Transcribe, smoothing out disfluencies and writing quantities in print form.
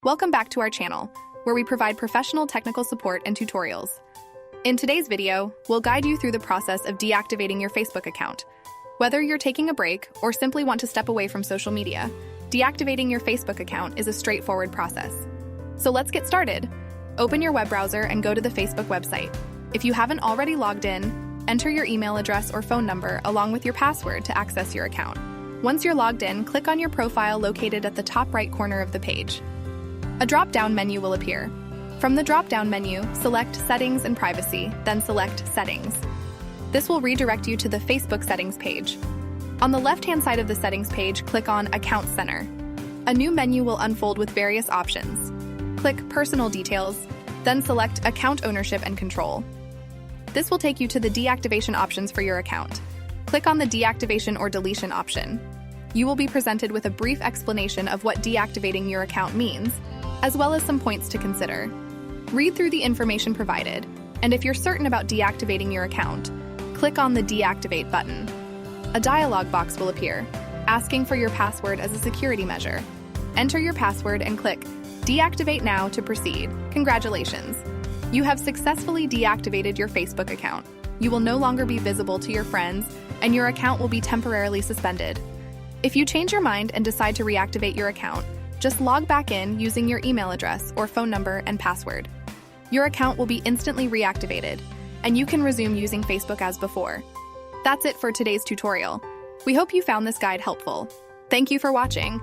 Welcome back to our channel, where we provide professional technical support and tutorials. In today's video, we'll guide you through the process of deactivating your Facebook account. Whether you're taking a break or simply want to step away from social media, deactivating your Facebook account is a straightforward process. So let's get started. Open your web browser and go to the Facebook website. If you haven't already logged in, enter your email address or phone number along with your password to access your account. Once you're logged in, click on your profile located at the top right corner of the page. A drop-down menu will appear. From the drop-down menu, select Settings and Privacy, then select Settings. This will redirect you to the Facebook Settings page. On the left-hand side of the Settings page, click on Account Center. A new menu will unfold with various options. Click Personal Details, then select Account Ownership and Control. This will take you to the deactivation options for your account. Click on the Deactivation or Deletion option. You will be presented with a brief explanation of what deactivating your account means, as well as some points to consider. Read through the information provided, and if you're certain about deactivating your account, click on the Deactivate button. A dialog box will appear, asking for your password as a security measure. Enter your password and click Deactivate Now to proceed. Congratulations! You have successfully deactivated your Facebook account. You will no longer be visible to your friends, and your account will be temporarily suspended. If you change your mind and decide to reactivate your account, just log back in using your email address or phone number and password. Your account will be instantly reactivated, and you can resume using Facebook as before. That's it for today's tutorial. We hope you found this guide helpful. Thank you for watching.